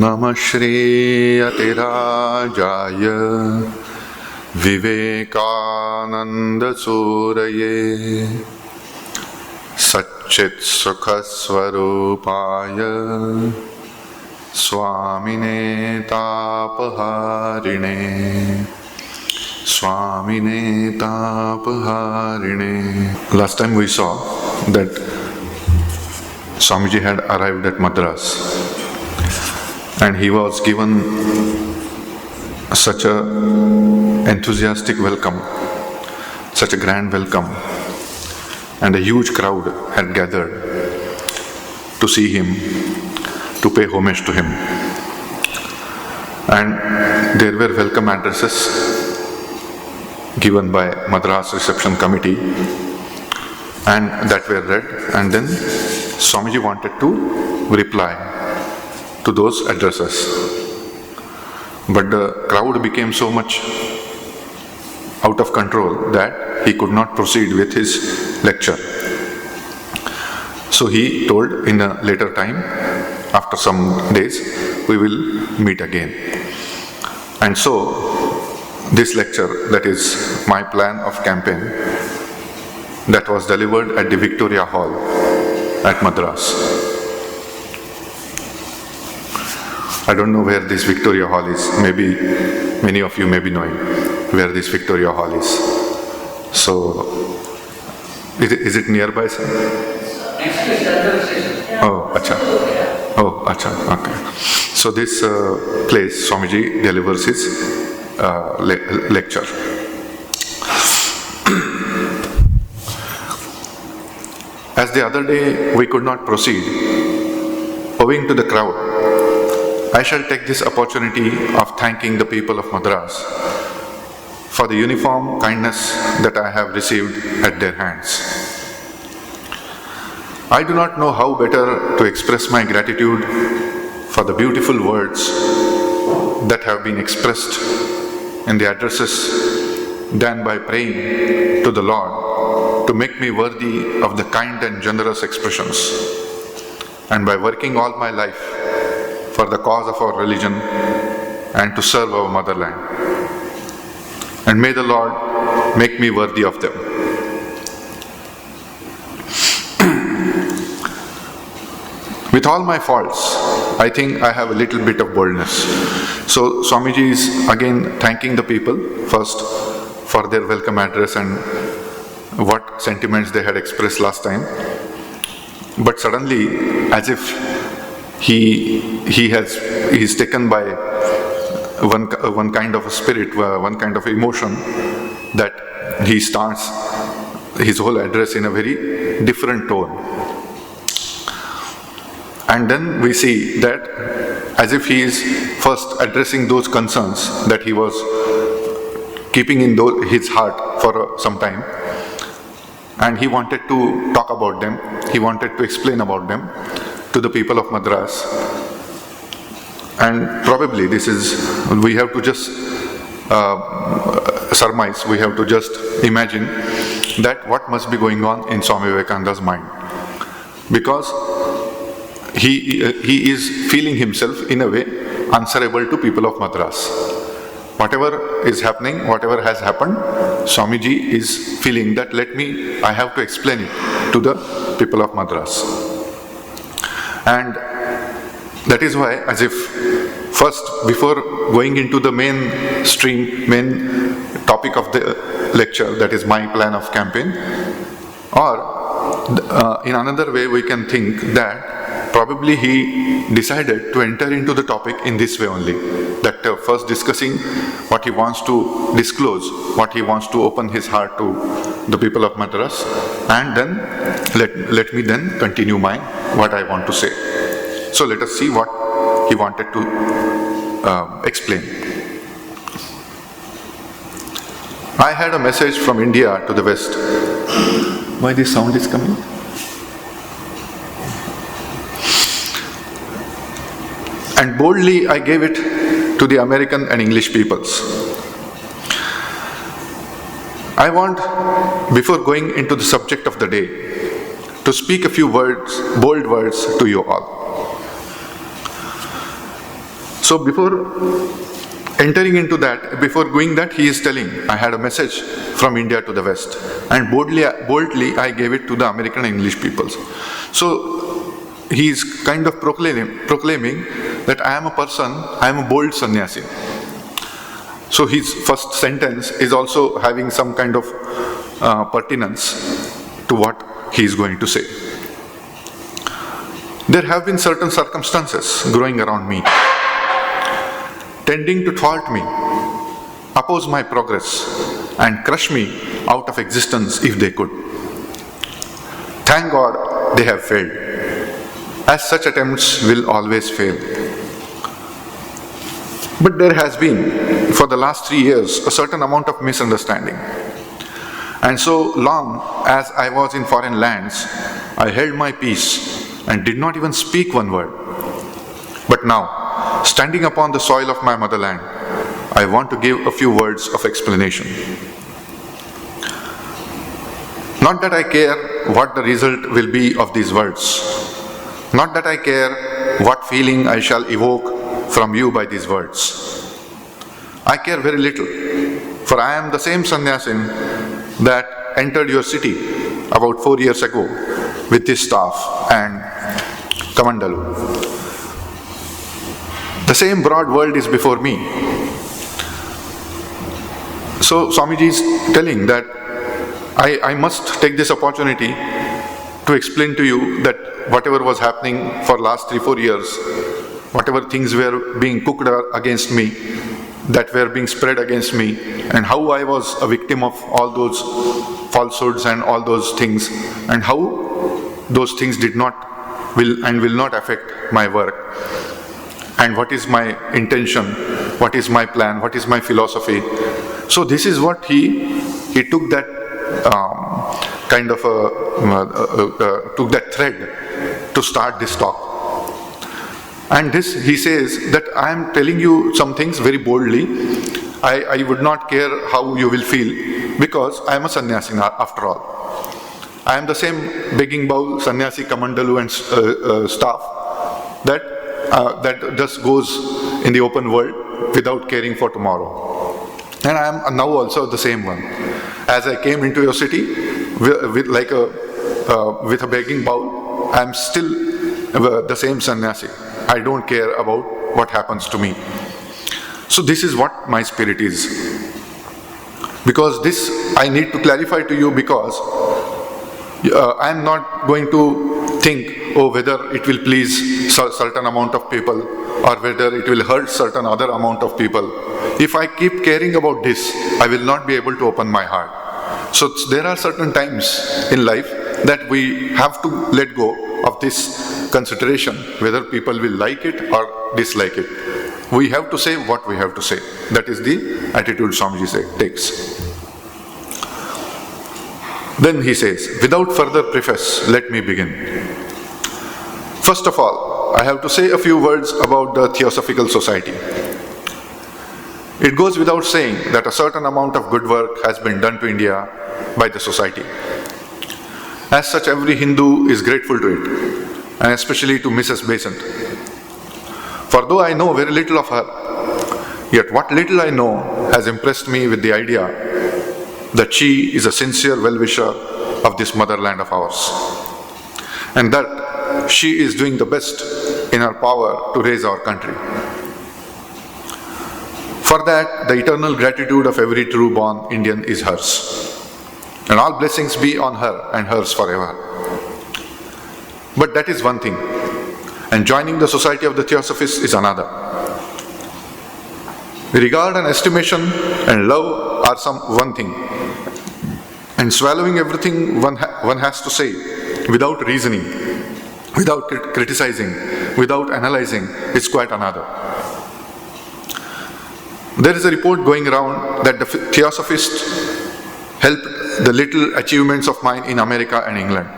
Namah Shri Atirajaya Vivekananda Suraye Satchit Sukha Swarupaya Swamine Tapaharine Swamine Tapaharine. Last time we saw that Swamiji had arrived at Madras and he was given such a enthusiastic welcome, such a grand welcome, and a huge crowd had gathered to see him, to pay homage to him. And there were welcome addresses given by Madras Reception Committee, and that were read, and then Swamiji wanted to reply to those addresses. But the crowd became so much out of control that he could not proceed with his lecture. So he told in a later time, after some days, we will meet again. And so this lecture, that is my plan of campaign, that was delivered at the Victoria Hall at Madras. I don't know where this Victoria Hall is. Maybe many of you may be knowing where this Victoria Hall is. So, is it nearby, sir? Oh, acha. Oh, acha. Okay. So this place, Swamiji delivers his lecture. As the other day we could not proceed owing to the crowd, I shall take this opportunity of thanking the people of Madras for the uniform kindness that I have received at their hands. I do not know how better to express my gratitude for the beautiful words that have been expressed in the addresses than by praying to the Lord to make me worthy of the kind and generous expressions, and by working all my life for the cause of our religion and to serve our motherland. And may the Lord make me worthy of them. With all my faults, I think I have a little bit of boldness. So Swamiji is again thanking the people first for their welcome address and what sentiments they had expressed last time. But suddenly, as if he's taken by one kind of a spirit, one kind of emotion, that he starts his whole address in a very different tone. And then we see that as if he is first addressing those concerns that he was keeping in his heart for some time, and he wanted to talk about them, he wanted to explain about them to the people of Madras. And probably we have to just surmise, we have to just imagine that what must be going on in Swami Vivekananda's mind. Because he is feeling himself in a way answerable to people of Madras. Whatever is happening, whatever has happened, Swamiji is feeling that I have to explain it to the people of Madras. And that is why, as if first, before going into the main topic of the lecture, that is my plan of campaign, or in another way we can think that probably he decided to enter into the topic in this way only, that first discussing what he wants to disclose, what he wants to open his heart to the people of Madras, and then let me then continue what I want to say. So let us see what he wanted to explain. I had a message from India to the West. Why this sound is coming? And boldly I gave it to the American and English peoples. I want, before going into the subject of the day, to speak a few words, bold words to you all. So before entering into that, before going that, he is telling, I had a message from India to the West, and boldly I gave it to the American and English peoples. So he is kind of proclaiming that I am a person, I am a bold sannyasi. So his first sentence is also having some kind of pertinence to what he is going to say. There have been certain circumstances growing around me, tending to thwart me, oppose my progress, and crush me out of existence if they could. Thank God they have failed, as such attempts will always fail. But there has been, for the last 3 years, a certain amount of misunderstanding. And so long as I was in foreign lands, I held my peace and did not even speak one word. But now, standing upon the soil of my motherland, I want to give a few words of explanation. Not that I care what the result will be of these words. Not that I care what feeling I shall evoke from you by these words. I care very little, for I am the same sannyasin that entered your city about 4 years ago with this staff and kamandalu. The same broad world is before me. So Swamiji is telling that I must take this opportunity to explain to you that whatever was happening for last 3-4 years, whatever things were being cooked against me, that were being spread against me, and how I was a victim of all those falsehoods and all those things, and how those things will not affect my work, and what is my intention, what is my plan, what is my philosophy. So this is what he took that kind of took that thread to start this talk. And this, he says that I am telling you some things very boldly. I would not care how you will feel, because I am a sannyasi after all. I am the same begging bowl, sannyasi, kamandalu and staff that just goes in the open world without caring for tomorrow. And I am now also the same one. As I came into your city with a begging bowl, I am still the same sannyasi. I don't care about what happens to me. So this is what my spirit is. Because this I need to clarify to you, because I am not going to think, whether it will please certain amount of people or whether it will hurt certain other amount of people. If I keep caring about this, I will not be able to open my heart. So there are certain times in life that we have to let go of this consideration, whether people will like it or dislike it. We have to say what we have to say. That is the attitude Swamiji takes. Then he says, without further preface, let me begin. First of all, I have to say a few words about the Theosophical Society. It goes without saying that a certain amount of good work has been done to India by the society. As such, every Hindu is grateful to it, and especially to Mrs. Besant. For though I know very little of her, yet what little I know has impressed me with the idea that she is a sincere well-wisher of this motherland of ours, and that she is doing the best in her power to raise our country. For that, the eternal gratitude of every true-born Indian is hers, and all blessings be on her and hers forever. But that is one thing, and joining the Society of the Theosophists is another. Regard and estimation and love are one thing, and swallowing everything one has to say without reasoning, without criticizing, without analyzing is quite another. There is a report going around that the Theosophists helped the little achievements of mine in America and England.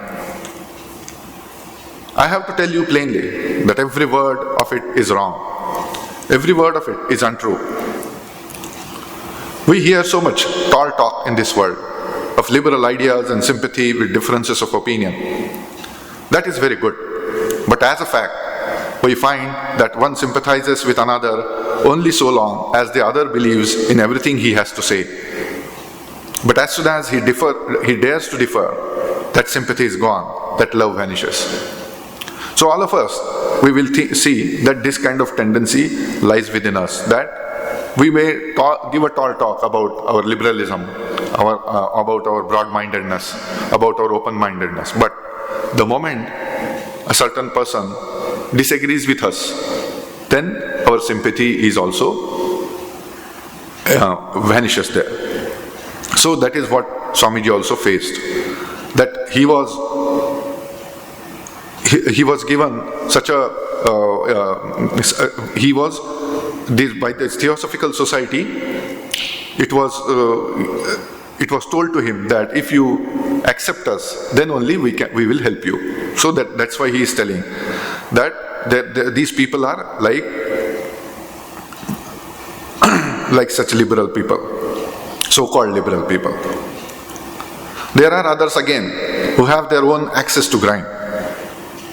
I have to tell you plainly that every word of it is wrong. Every word of it is untrue. We hear so much tall talk in this world of liberal ideas and sympathy with differences of opinion. That is very good. But as a fact, we find that one sympathizes with another only so long as the other believes in everything he has to say. But as soon as he dares to differ, that sympathy is gone, that love vanishes. So all of us, we will see that this kind of tendency lies within us, that we may give a tall talk about our liberalism, about our broad-mindedness, about our open-mindedness. But the moment a certain person disagrees with us, then our sympathy is also vanishes there. So that is what Swamiji also faced, that he was given such a by the Theosophical Society. It was told to him that if you accept us, then only we will help you. So that's why he is telling that these people are like such liberal people, so-called liberal people. There are others again who have their own access to grind.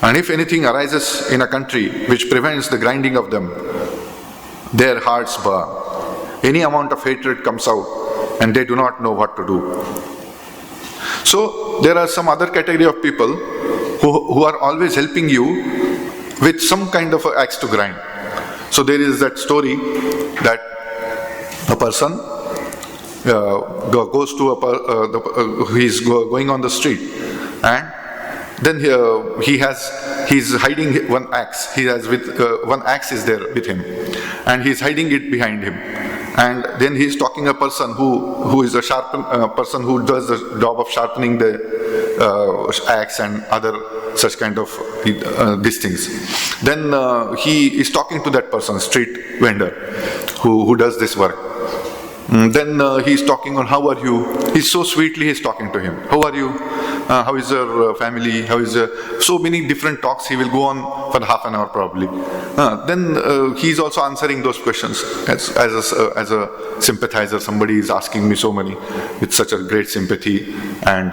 And if anything arises in a country which prevents the grinding of them, their hearts burn. Any amount of hatred comes out and they do not know what to do. So there are some other category of people who are always helping you with some kind of axe to grind. So there is that story that a person goes to he's going on the street, and then he's hiding one axe. He has one axe is there with him, and he's hiding it behind him. And then he's talking a person who is a person who does the job of sharpening the axe and other such kind of these things. Then he is talking to that person, street vendor, who does this work. Then he's talking on how are you. He's so sweetly he's talking to him. How are you? How is your family? How is so many different talks. He will go on for half an hour probably. Then he's also answering those questions as a sympathizer. Somebody is asking me so many with such a great sympathy and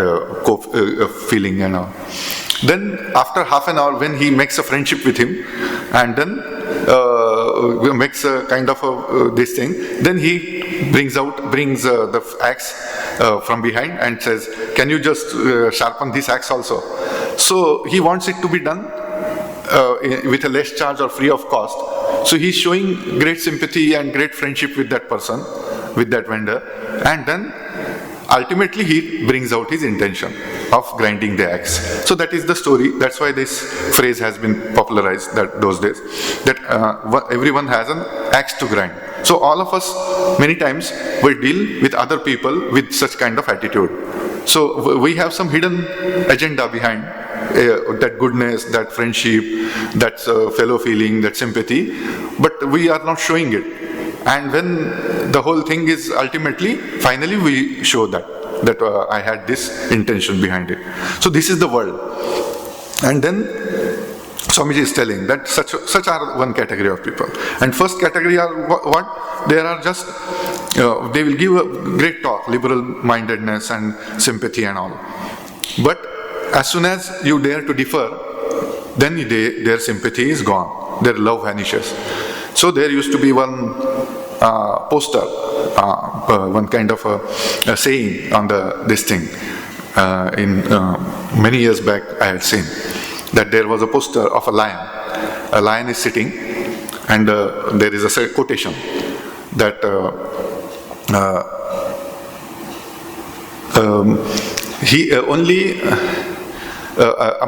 feeling and all. Then after half an hour, when he makes a friendship with him, and then makes a kind of this thing, then he brings the axe from behind and says, can you just sharpen this axe also? So he wants it to be done with a less charge or free of cost. So he's showing great sympathy and great friendship with that person, with that vendor, and then ultimately he brings out his intention of grinding the axe. So that is the story. That's why this phrase has been popularized those days, that everyone has an axe to grind. So all of us, many times, we deal with other people with such kind of attitude. So we have some hidden agenda behind that goodness, that friendship, that fellow feeling, that sympathy, but we are not showing it. And when the whole thing is finally we show that I had this intention behind it. So this is the world. And then Swamiji is telling that such are one category of people. And first category are what? They are just, they will give a great talk, liberal mindedness and sympathy and all. But as soon as you dare to differ, then their sympathy is gone, their love vanishes. So there used to be one poster, one kind of a saying on this thing. In many years back, I had seen that there was a poster of a lion. A lion is sitting, and there is a quotation that he only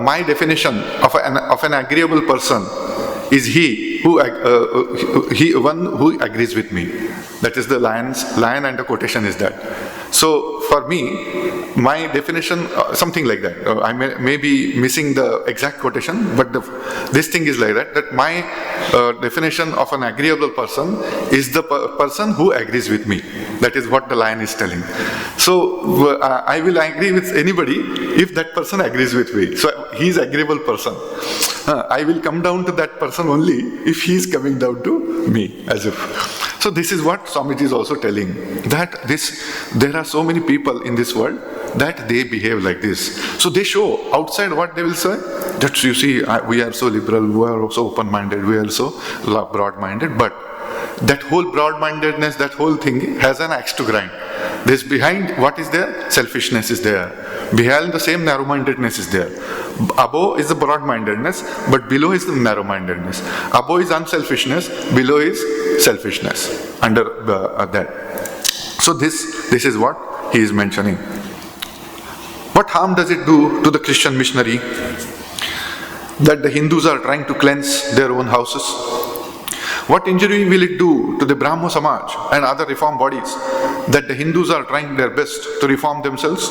my definition of an agreeable person is one who agrees with me. That is the lion, and the quotation is that. So for me, my definition, something like that. I may be missing the exact quotation, but this thing is like that my definition of an agreeable person is the person who agrees with me. That is what the lion is telling. So I will agree with anybody if that person agrees with me. So he is an agreeable person. I will come down to that person only if he is coming down to me, as if. So this is what Swamiji is also telling, that there are so many people in this world that they behave like this. So they show outside what they will say, that you see, we are so liberal, we are so open-minded, we are so broad-minded, but that whole broad-mindedness, that whole thing has an axe to grind. There's behind what is there? Selfishness is there. Behind the same narrow-mindedness is there. Above is the broad-mindedness, but below is the narrow-mindedness. Above is unselfishness, below is selfishness. Under that. So this is what he is mentioning. What harm does it do to the Christian missionary that the Hindus are trying to cleanse their own houses? What injury will it do to the Brahmo Samaj and other reform bodies that the Hindus are trying their best to reform themselves?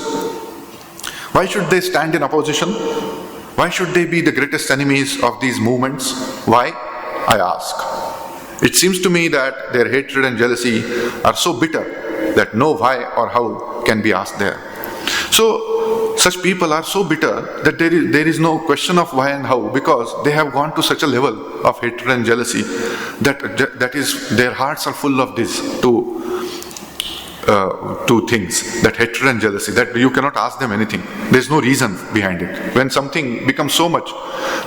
Why should they stand in opposition? Why should they be the greatest enemies of these movements? Why? I ask. It seems to me that their hatred and jealousy are so bitter that no why or how can be asked there. So, such people are so bitter that there is no question of why and how, because they have gone to such a level of hatred and jealousy that is, their hearts are full of these two things, that hatred and jealousy, that you cannot ask them anything. There is no reason behind it. When something becomes so much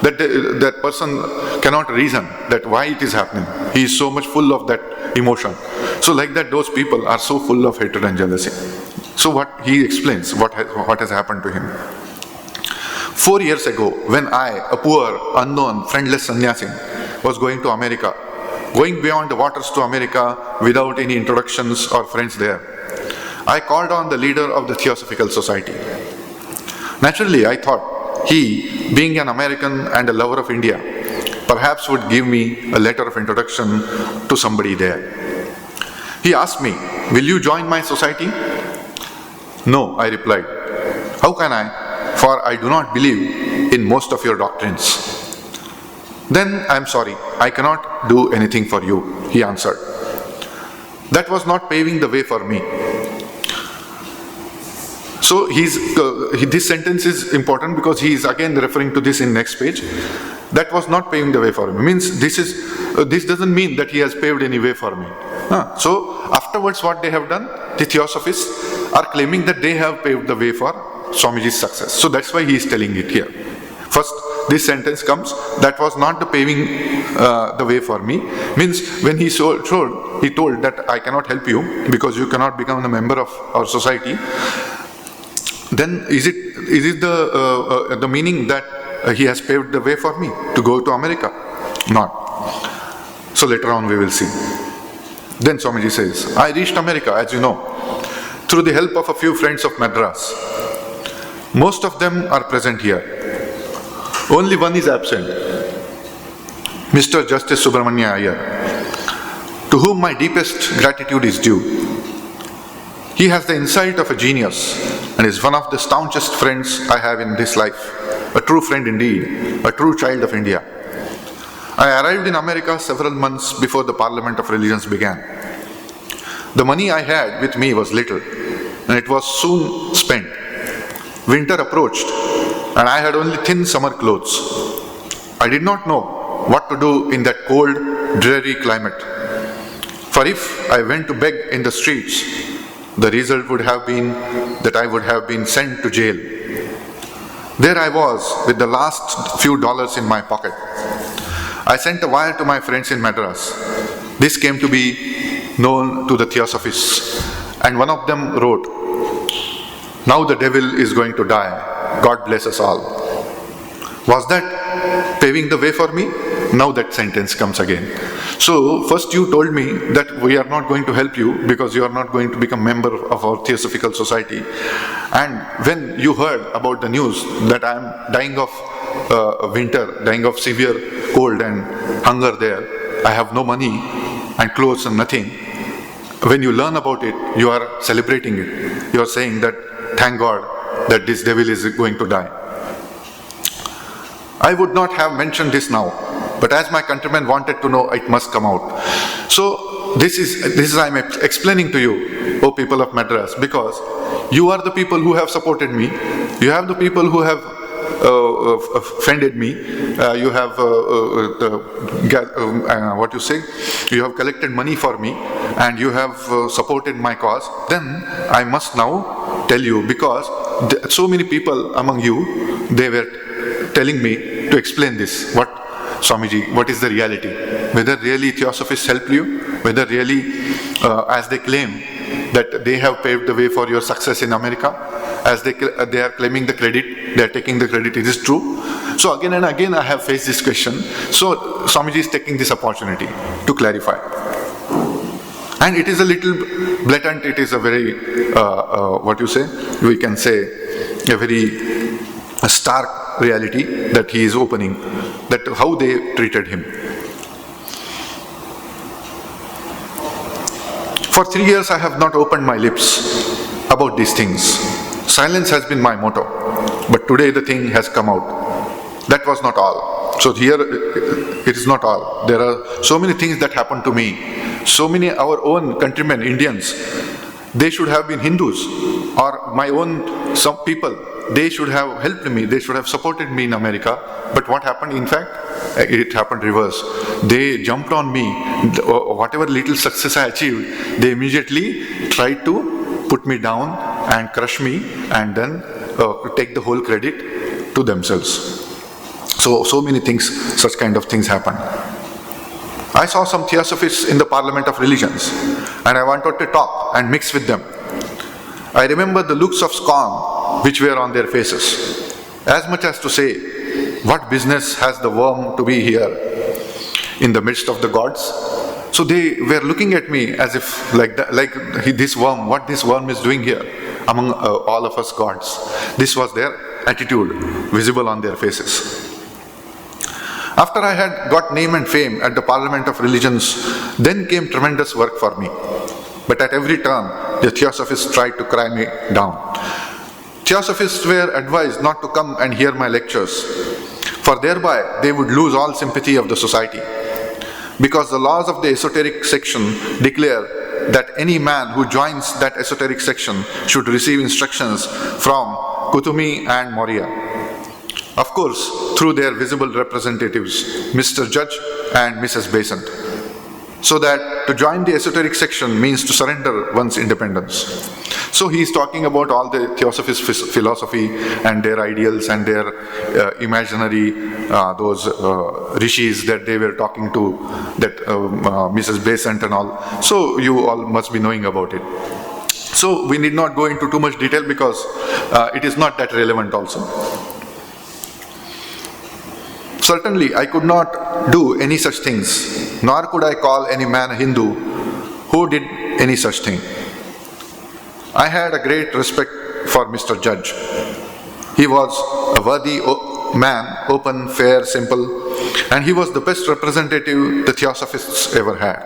that that person cannot reason that why it is happening, he is so much full of that emotion. So like that, those people are so full of hatred and jealousy. So what he explains, what has happened to him. 4 years ago, when I, a poor, unknown, friendless sannyasin, was going to America, going beyond the waters to America without any introductions or friends there, I called on the leader of the Theosophical Society. Naturally, I thought he, being an American and a lover of India, perhaps would give me a letter of introduction to somebody there. He asked me, "Will you join my society?" "No," I replied. "How can I? For I do not believe in most of your doctrines." "Then I am sorry, I cannot do anything for you," he answered. That was not paving the way for me. So this sentence is important because he is again referring to this in next page. That was not paving the way for me. Means this doesn't mean that he has paved any way for me. So afterwards what they have done, the Theosophists are claiming that they have paved the way for Swamiji's success. So that's why he is telling it here. First, this sentence comes, that was not the paving the way for me. Means when he told that I cannot help you because you cannot become a member of our society, then is it the meaning that he has paved the way for me to go to America? Not. So later on we will see. Then Swamiji says, I reached America, as you know, through the help of a few friends of Madras. Most of them are present here. Only one is absent, Mr. Justice Subramanya Iyer, to whom my deepest gratitude is due. He has the insight of a genius and is one of the staunchest friends I have in this life. A true friend indeed, a true child of India. I arrived in America several months before the Parliament of Religions began. The money I had with me was little, and it was soon spent. Winter approached, and I had only thin summer clothes. I did not know what to do in that cold, dreary climate. For if I went to beg in the streets, the result would have been that I would have been sent to jail. There I was with the last few dollars in my pocket. I sent a wire to my friends in Madras. This came to be known to the Theosophists, and one of them wrote, "Now the devil is going to die. God bless us all." Was that paving the way for me? Now that sentence comes again. So first you told me that we are not going to help you because you are not going to become member of our Theosophical Society. And when you heard about the news that I am dying of winter, dying of severe cold and hunger there, I have no money and clothes and nothing. When you learn about it, you are celebrating it. You are saying that, thank God that this devil is going to die. I would not have mentioned this now, but as my countrymen wanted to know, it must come out. So this is I am explaining to you, O people of Madras, because you are the people who have supported me. You have the people who have offended me, you have what you say, you have collected money for me, and you have supported my cause, then I must now tell you, because so many people among you, they were telling me to explain this. What, Swamiji, what is the reality? Whether really Theosophists help you, whether really, as they claim, that they have paved the way for your success in America, as they are claiming the credit, they are taking the credit, it is true. So again and again I have faced this question. So Swamiji is taking this opportunity to clarify. And it is a little blatant, it is a very, what you say, we can say, a very stark reality that he is opening, that how they treated him. For 3 years I have not opened my lips about these things. Silence has been my motto, but today the thing has come out. That was not all. So here it is not all. There are so many things that happened to me. So many our own countrymen, Indians, they should have been Hindus, or my own some people, they should have helped me, they should have supported me in America. But what happened? In fact, it happened reverse. They jumped on me. Whatever little success I achieved, they immediately tried to put me down and crush me, and then take the whole credit to themselves. So many things, such kind of things happen. I saw some Theosophists in the Parliament of Religions, and I wanted to talk and mix with them. I remember the looks of scorn which were on their faces, as much as to say, what business has the worm to be here in the midst of the gods? So they were looking at me as if like this worm, what this worm is doing here among all of us gods. This was their attitude visible on their faces. After I had got name and fame at the Parliament of Religions, then came tremendous work for me. But at every turn, the Theosophists tried to cry me down. Theosophists were advised not to come and hear my lectures, for thereby they would lose all sympathy of the society. Because the laws of the esoteric section declare that any man who joins that esoteric section should receive instructions from Kutumi and Moria. Of course, through their visible representatives, Mr. Judge and Mrs. Besant. So that to join the esoteric section means to surrender one's independence. So he is talking about all the Theosophist philosophy and their ideals and their imaginary, those rishis that they were talking to, that Mrs. Besant and all. So you all must be knowing about it. So we need not go into too much detail because it is not that relevant also. Certainly, I could not do any such things, nor could I call any man a Hindu who did any such thing. I had a great respect for Mr. Judge. He was a worthy man, open, fair, simple, and he was the best representative the Theosophists ever had.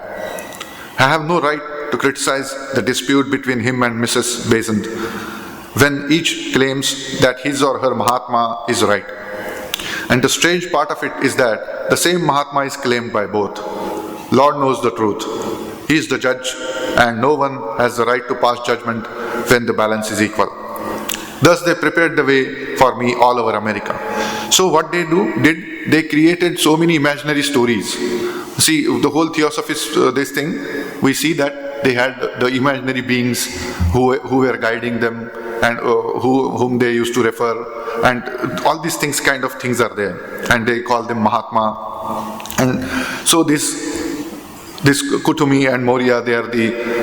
I have no right to criticize the dispute between him and Mrs. Besant, when each claims that his or her Mahatma is right. And the strange part of it is that the same Mahatma is claimed by both. Lord knows the truth. He is the judge, and no one has the right to pass judgment when the balance is equal. Thus they prepared the way for me all over America. So what they did, they created so many imaginary stories. See, the whole Theosophist, this thing, we see that they had the imaginary beings who were guiding them, and whom they used to refer, and all these things, kind of things are there, and they call them Mahatma. And so this Kutumi and Moria, they are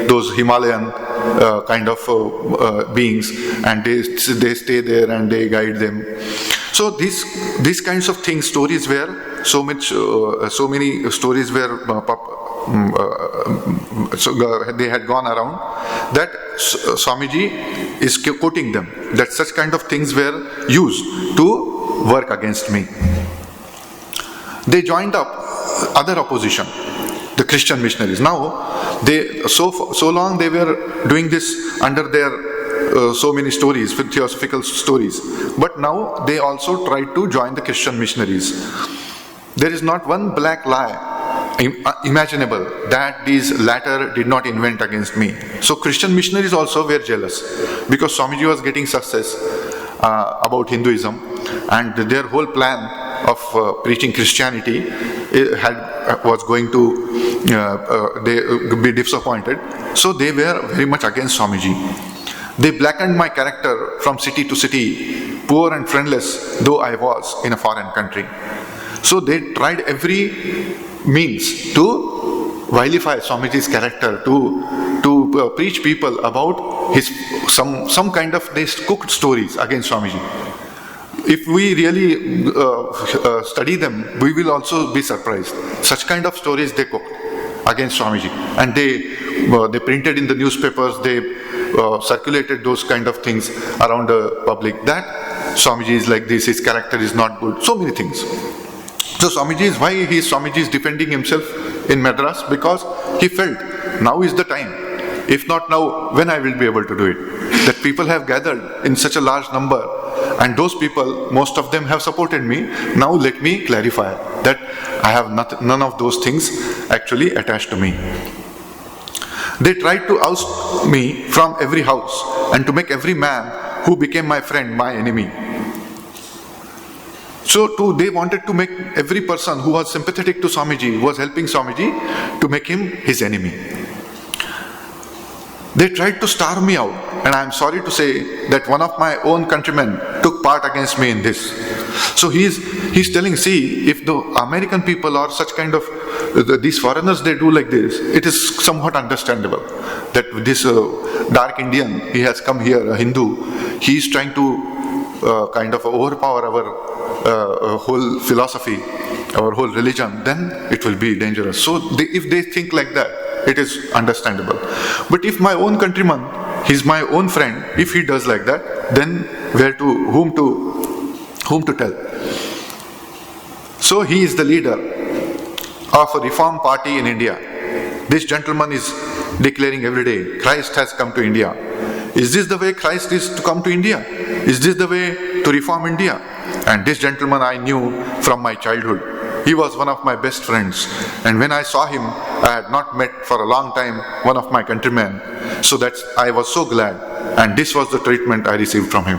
those Himalayan kind of beings, and they stay there and they guide them. So these kinds of things, stories were so many stories were they had gone around, that Swamiji is quoting them, that such kind of things were used to work against me. They joined up other opposition, the Christian missionaries. Now, they so long they were doing this under their so many stories, with Theosophical stories, but now they also tried to join the Christian missionaries. There is not one black lie imaginable that these latter did not invent against me. So Christian missionaries also were jealous, because Swamiji was getting success. about Hinduism, and their whole plan of preaching Christianity was going to be disappointed. So they were very much against Swamiji. They blackened my character from city to city, poor and friendless though I was in a foreign country. So they tried every means to vilify Swamiji's character, to preach people about his some kind of, they cooked stories against Swamiji. If we really study them, we will also be surprised. Such kind of stories they cooked against Swamiji, and they printed in the newspapers, they circulated those kind of things around the public, that Swamiji is like this, his character is not good, so many things. So Swamiji is defending himself in Madras, because he felt now is the time. If not now, when I will be able to do it? That people have gathered in such a large number, and those people, most of them have supported me. Now let me clarify that I have none of those things actually attached to me. They tried to oust me from every house and to make every man who became my friend my enemy. So they wanted to make every person who was sympathetic to Swamiji, who was helping Swamiji, to make him his enemy. They tried to starve me out, and I am sorry to say that one of my own countrymen took part against me in this. So he's telling, see, if the American people or such kind of, these foreigners, they do like this, it is somewhat understandable that this dark Indian, he has come here, a Hindu, he is trying to kind of overpower our whole philosophy, our whole religion, then it will be dangerous. So if they think like that, it is understandable. But if my own countryman, he's my own friend, if he does like that, then whom to tell? So he is the leader of a reform party in India. This gentleman is declaring every day, Christ has come to India. Is this the way Christ is to come to India? Is this the way to reform India? And this gentleman I knew from my childhood. He was one of my best friends, and when I saw him, I had not met for a long time one of my countrymen, so that I was so glad, and this was the treatment I received from him.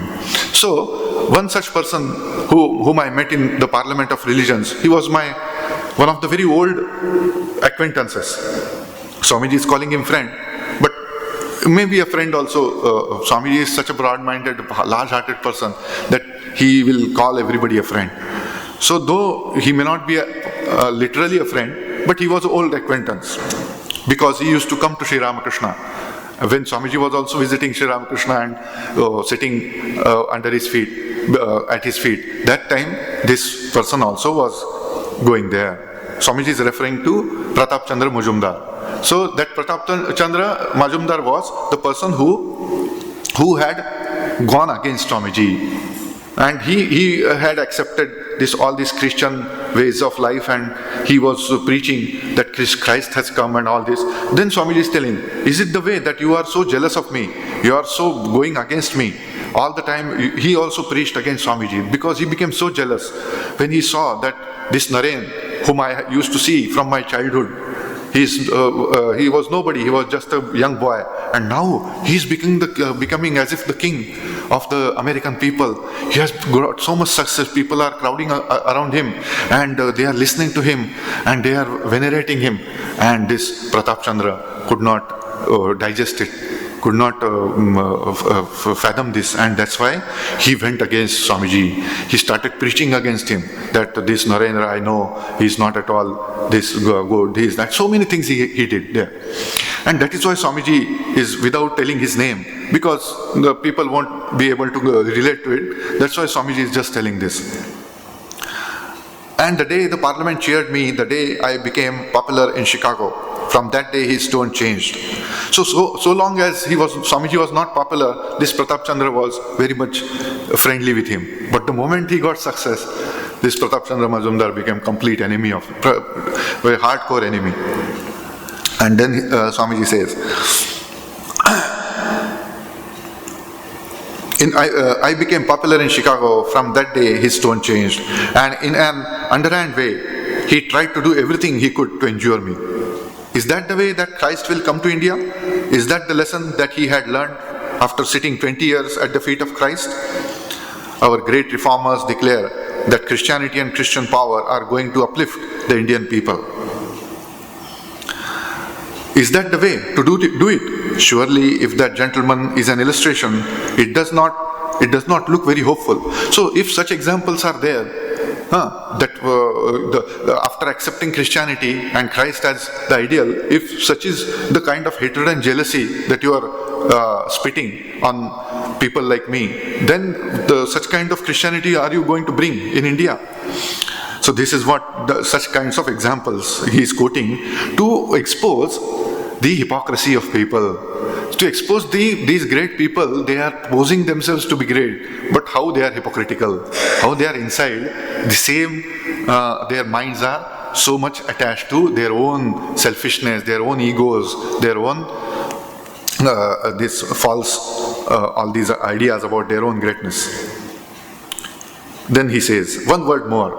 So one such person whom I met in the Parliament of Religions, he was one of the very old acquaintances. Swamiji is calling him friend, but maybe a friend also. Swamiji is such a broad-minded, large-hearted person that he will call everybody a friend. So though he may not be literally a friend, but he was an old acquaintance, because he used to come to Sri Ramakrishna. When Swamiji was also visiting Sri Ramakrishna and sitting under his feet, at his feet, that time this person also was going there. Swamiji is referring to Pratap Chandra Majumdar. So that Pratap Chandra Majumdar was the person who had gone against Swamiji, and he had accepted all these Christian ways of life, and he was preaching that Christ has come and all this. Then Swamiji is telling, is it the way that you are so jealous of me? You are so going against me? All the time he also preached against Swamiji, because he became so jealous when he saw that this Naren, whom I used to see from my childhood, he was nobody, he was just a young boy, and now he is becoming as if the king of the American people. He has got so much success, people are crowding around him, and they are listening to him, and they are venerating him. And this Pratap Chandra could not digest it, could not fathom this, and that's why he went against Swamiji. He started preaching against him, that this Narendra, I know, he is not at all this good, he is that. So many things he did there. And that is why Swamiji is, without telling his name, because the people won't be able to relate to it, that's why Swamiji is just telling this. And the day the parliament cheered me, the day I became popular in Chicago, from that day his tone changed. So long as Swamiji was not popular, this Pratap Chandra was very much friendly with him. But the moment he got success, this Pratap Chandra Majumdar became complete enemy of, very hardcore enemy. And then Swamiji says, I became popular in Chicago. From that day his tone changed, and in an underhand way he tried to do everything he could to injure me. Is that the way that Christ will come to India? Is that the lesson that he had learned after sitting 20 years at the feet of Christ? our great reformers declare that Christianity and Christian power are going to uplift the Indian people. Is that the way to do it? Surely, if that gentleman is an illustration, it does not look very hopeful. So, if such examples are there, after accepting Christianity and Christ as the ideal, if such is the kind of hatred and jealousy that you are spitting on people like me, then such kind of Christianity are you going to bring in India? So this is what such kinds of examples he is quoting to expose the hypocrisy of people. To expose these great people, they are posing themselves to be great, but how they are hypocritical, how they are inside the same, their minds are so much attached to their own selfishness, their own egos, their own this false, all these ideas about their own greatness. Then he says, one word more.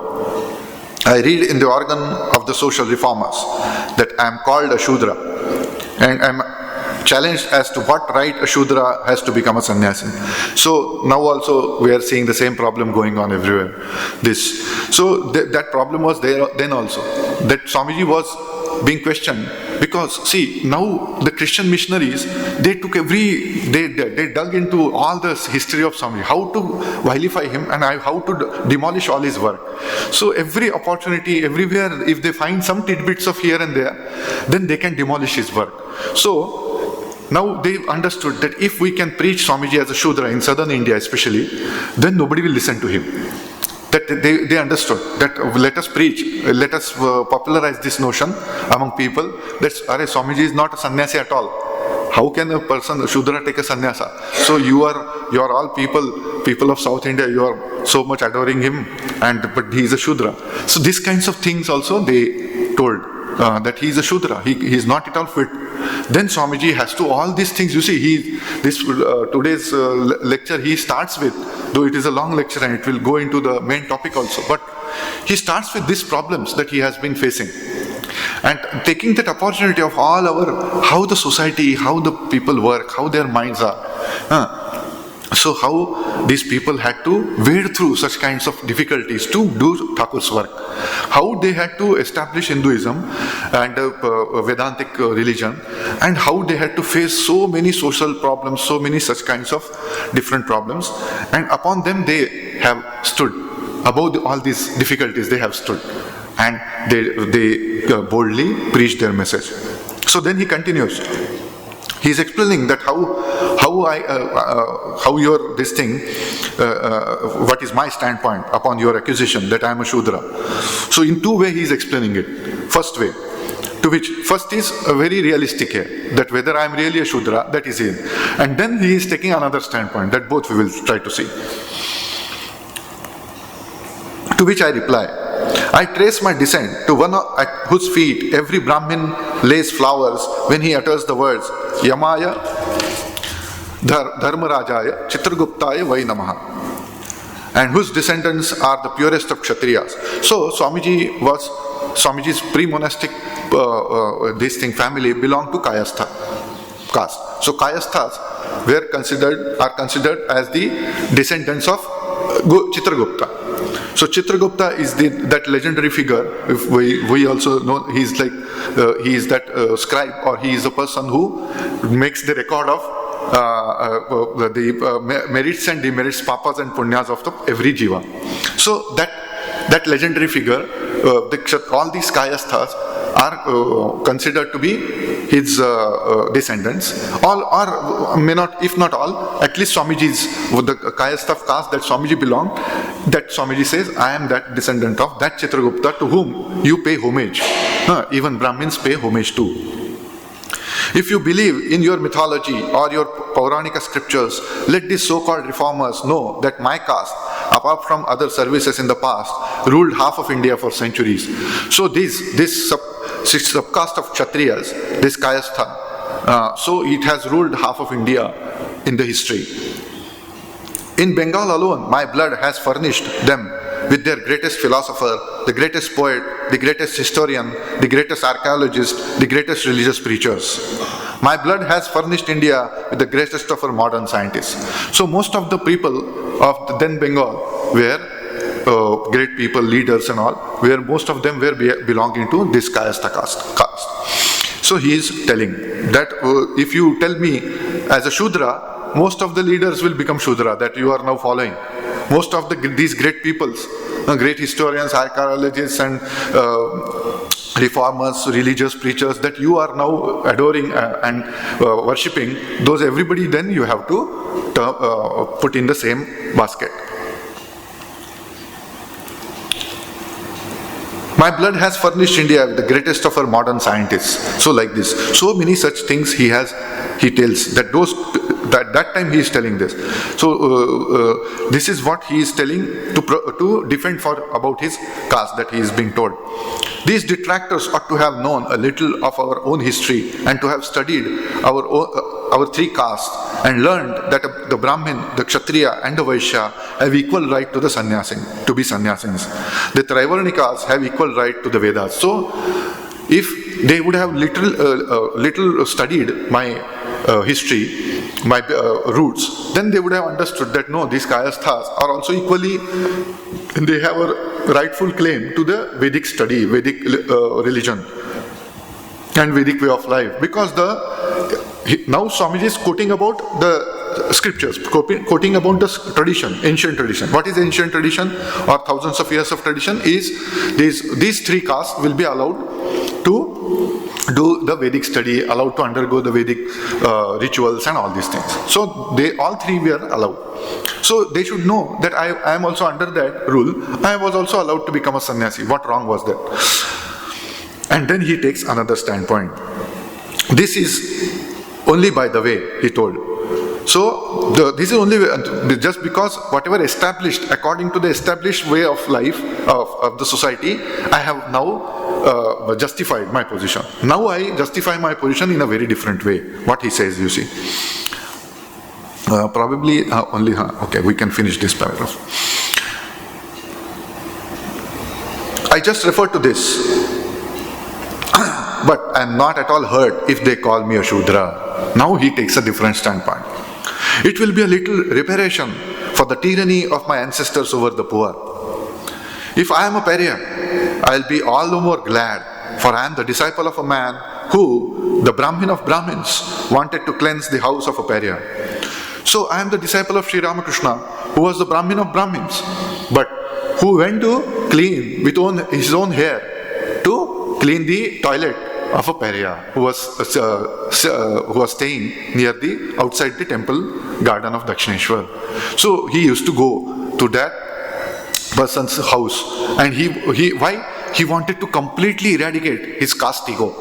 I read in the organ of the social reformers that I am called a Shudra, and I am challenged as to what right a Shudra has to become a sannyasi. So now also we are seeing the same problem going on everywhere. So that problem was there then also. That Swamiji was being questioned because see, now the Christian missionaries, they took they dug into all the history of Swamiji, how to vilify him and how to demolish all his work. So every opportunity, everywhere, if they find some tidbits of here and there, then they can demolish his work. So now they understood that if we can preach Swamiji as a Shudra in southern India especially, then nobody will listen to him. That they understood that let us preach, let us popularize this notion among people that Swamiji is not a sannyasi at all. How can a person, a Shudra, take a sannyasa? So you are all people of South India, you are so much adoring him, but he is a Shudra. So these kinds of things also they told. That he is a Shudra, he is not at all fit. Then Swamiji has to all these things. You see, today's lecture he starts with, though it is a long lecture and it will go into the main topic also, but he starts with these problems that he has been facing. And taking that opportunity of how the society, how the people work, how their minds are. So how these people had to wade through such kinds of difficulties to do Thakur's work. How they had to establish Hinduism and Vedantic religion, and how they had to face so many social problems, so many such kinds of different problems, and upon them they have stood. Above all these difficulties they have stood, and they boldly preached their message. So then he continues. He is explaining that what is my standpoint upon your accusation that I am a Shudra. So in two ways he is explaining it. First way, first is a very realistic here, that whether I am really a Shudra, that is in. And then he is taking another standpoint, that both we will try to see. To which I reply, I trace my descent to one at whose feet every Brahmin lays flowers when he utters the words Yamaya Dharmarajaya Chitraguptaya Vai Namaha, and whose descendants are the purest of Kshatriyas. So Swamiji's pre-monastic family belonged to Kayastha caste. So Kayasthas are considered as the descendants of Chitragupta. So Chitragupta is that legendary figure. If we also know he is that scribe, or he is a person who makes the record of the merits and demerits, papas and punyas of every jiva. So that legendary figure, all these Kayasthas are considered to be his descendants. All, or may not, if not all, at least Swamiji's, the Kayastha caste that Swamiji belonged, that Swamiji says, I am that descendant of that Chitragupta to whom you pay homage. Even Brahmins pay homage too. If you believe in your mythology or your Pauranika scriptures, let these so-called reformers know that my caste, apart from other services in the past, ruled half of India for centuries. So this subcaste of Kshatriyas, this Kayastha, so it has ruled half of India in the history. In Bengal alone, my blood has furnished them with their greatest philosopher, the greatest poet, the greatest historian, the greatest archaeologist, the greatest religious preachers. My blood has furnished India with the greatest of our modern scientists. So most of the people of the then Bengal were great people, leaders and all, where most of them were belonging to this Kayastha caste. So he is telling that if you tell me as a Shudra, most of the leaders will become Shudra that you are now following. Most of these great peoples, great historians, archaeologists and reformers, religious preachers that you are now adoring and worshipping, those everybody then you have to put in the same basket. My blood has furnished India with the greatest of our modern scientists. So like this. So many such things he tells that that time he is telling this. So this is what he is telling to defend about his caste that he is being told. These detractors ought to have known a little of our own history and to have studied our three castes and learned that the Brahmin, the Kshatriya and the Vaishya have equal right to the sannyasin, to be sannyasins. The Traivarnikas have equal right to the Vedas. So if they would have little studied my history, my roots, then they would have understood that no, these Kayasthas are also equally, they have a rightful claim to the Vedic study, Vedic religion and Vedic way of life. Because now Swamiji is quoting about the scriptures, quoting about the tradition, ancient tradition. What is ancient tradition or thousands of years of tradition is these three castes will be allowed to do the Vedic study, allowed to undergo the Vedic rituals and all these things. So they all three were allowed. So they should know that I am also under that rule. I was also allowed to become a sannyasi. What wrong was that? And then he takes another standpoint. This is only by the way, he told. So this is only just because whatever established, according to the established way of life of the society, I have now justified my position. Now I justify my position in a very different way. What he says, you see. Probably only, okay, we can finish this paragraph. I just refer to this, but I am not at all hurt if they call me a Shudra. Now he takes a different standpoint. It will be a little reparation for the tyranny of my ancestors over the poor. If I am a pariah, I will be all the more glad, for I am the disciple of a man who, the Brahmin of Brahmins, wanted to cleanse the house of a pariah. So I am the disciple of Sri Ramakrishna, who was the Brahmin of Brahmins, but who went to clean with his own hair to clean the toilet of a pariah who was staying near outside the temple garden of Dakshineshwar. So he used to go to that person's house, and why? He wanted to completely eradicate his caste ego.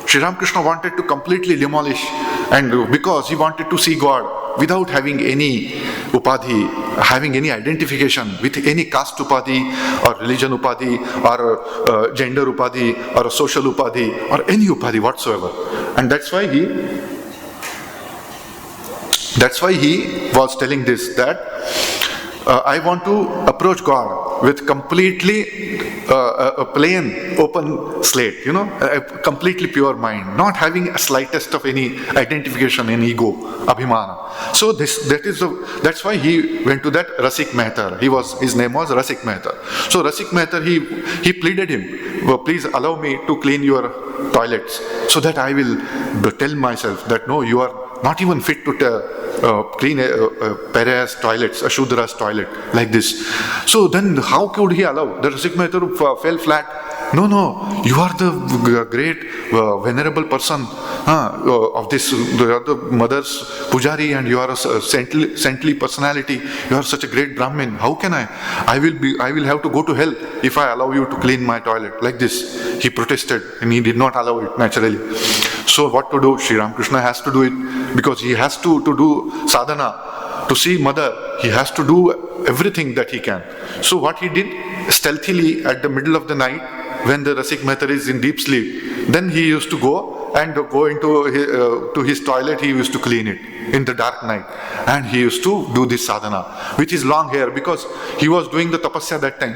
Sri Ramakrishna wanted to completely demolish, and because he wanted to see God without having any upadhi, having any identification with any caste upadhi or religion upadhi or gender upadhi or a social upadhi or any upadhi whatsoever. And that's why he was telling this, that I want to approach God with completely a plain, open slate, a completely pure mind, not having a slightest of any identification in ego, abhimana. So that's why he went to that Rasik Mehta. His name was Rasik Mehta. So Rasik Mehta, he pleaded him, please allow me to clean your toilets, so that I will tell myself that no, you are not even fit to clean a pariah's toilets, a Shudra's toilet, like this. So then how could he allow? The Rasik Mehta fell flat. No, you are the great venerable person of this, you are the mother's pujari, and you are a saintly personality. You are such a great Brahmin. How can I will have to go to hell if I allow you to clean my toilet, like this. He protested, and he did not allow it naturally. So what to do? Sri Ramakrishna has to do it, because he has to do sadhana, to see mother. He has to do everything that he can. So what he did, stealthily at the middle of the night, when the Rasik Mehta is in deep sleep, then he used to go into his toilet. He used to clean it in the dark night, and he used to do this sadhana with his long hair, because he was doing the tapasya that time.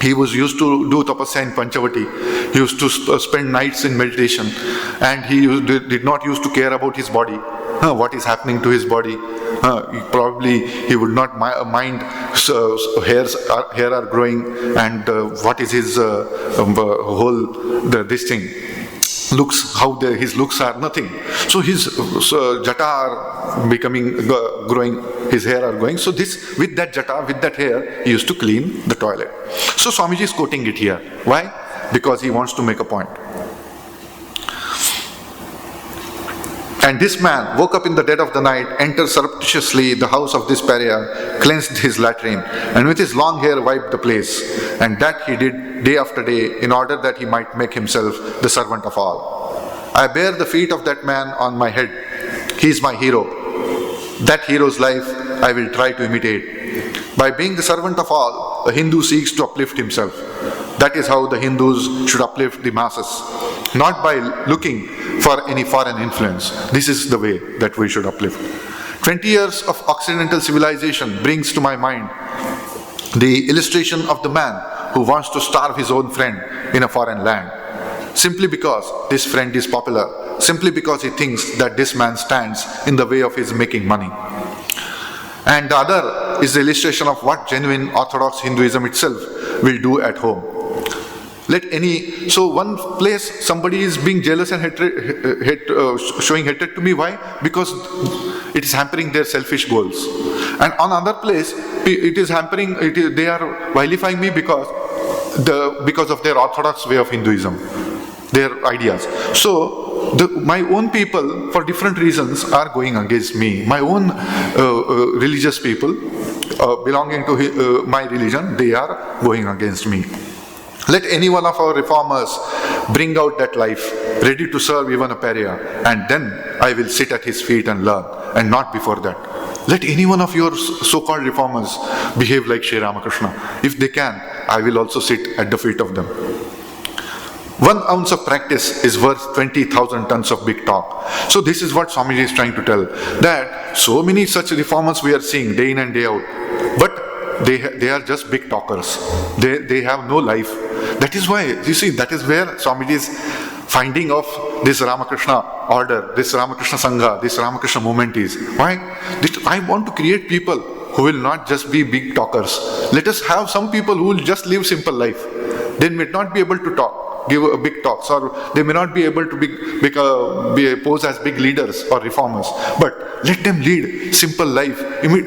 He was used to do tapasya in Panchavati. He used to spend nights in meditation, and he did not used to care about his body, what is happening to his body. He would not mind hair are growing, and what is his this thing. Looks, his looks are nothing. So his jata are growing, his hair are going. So with that jata, with that hair, he used to clean the toilet. So Swamiji is quoting it here. Why? Because he wants to make a point. And this man woke up in the dead of the night, entered surreptitiously the house of this pariah, cleansed his latrine, and with his long hair wiped the place. And that he did day after day, in order that he might make himself the servant of all. I bear the feet of that man on my head. He is my hero. That hero's life I will try to imitate. By being the servant of all, a Hindu seeks to uplift himself. That is how the Hindus should uplift the masses, not by looking for any foreign influence. This is the way that we should uplift. 20 years of Occidental civilization brings to my mind the illustration of the man who wants to starve his own friend in a foreign land, simply because this friend is popular, simply because he thinks that this man stands in the way of his making money. And the other is the illustration of what genuine Orthodox Hinduism itself will do at home. So one place somebody is being jealous and showing hatred to me. Why? Because it is hampering their selfish goals. And on another place, it is hampering. They are vilifying me because of their orthodox way of Hinduism, their ideas. So my own people, for different reasons, are going against me. My own religious people, belonging to my religion, they are going against me. Let any one of our reformers bring out that life, ready to serve even a pariah, and then I will sit at his feet and learn, and not before that. Let any one of your so-called reformers behave like Sri Ramakrishna. If they can, I will also sit at the feet of them. 1 ounce of practice is worth 20,000 tons of big talk. So this is what Swamiji is trying to tell, that so many such reformers we are seeing day in and day out, but they are just big talkers. They have no life. That is why, you see, that is where Swamiji's finding of this Ramakrishna order, this Ramakrishna Sangha, this Ramakrishna movement is. Why? I want to create people who will not just be big talkers. Let us have some people who will just live simple life. They may not be able to give a big talks, or they may not be able to pose as big leaders or reformers, but let them lead simple life,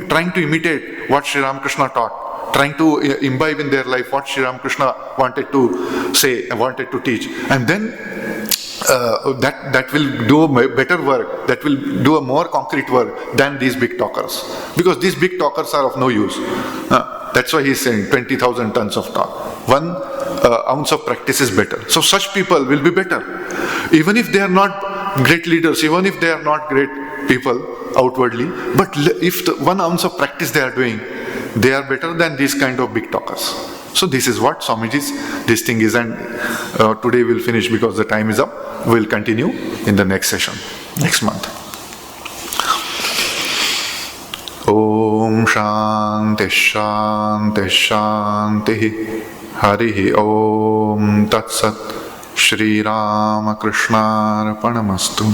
trying to imitate what Sri Ramakrishna taught, trying to imbibe in their life what Sri Ramakrishna wanted to say and wanted to teach, and then that will do a better work, that will do a more concrete work than these big talkers, because these big talkers are of no use. That's why he is saying 20,000 tons of talk. 1 ounce of practice is better. So such people will be better. Even if they are not great leaders, even if they are not great people outwardly, but if 1 ounce of practice they are doing, they are better than these kind of big talkers. So this is what Swamiji's this thing is, and today we'll finish because the time is up. We'll continue in the next session, next month. Om Shanti Shanti Shanti Harihi Om Tat Sat Shri Ramakrishna Arpanamastu.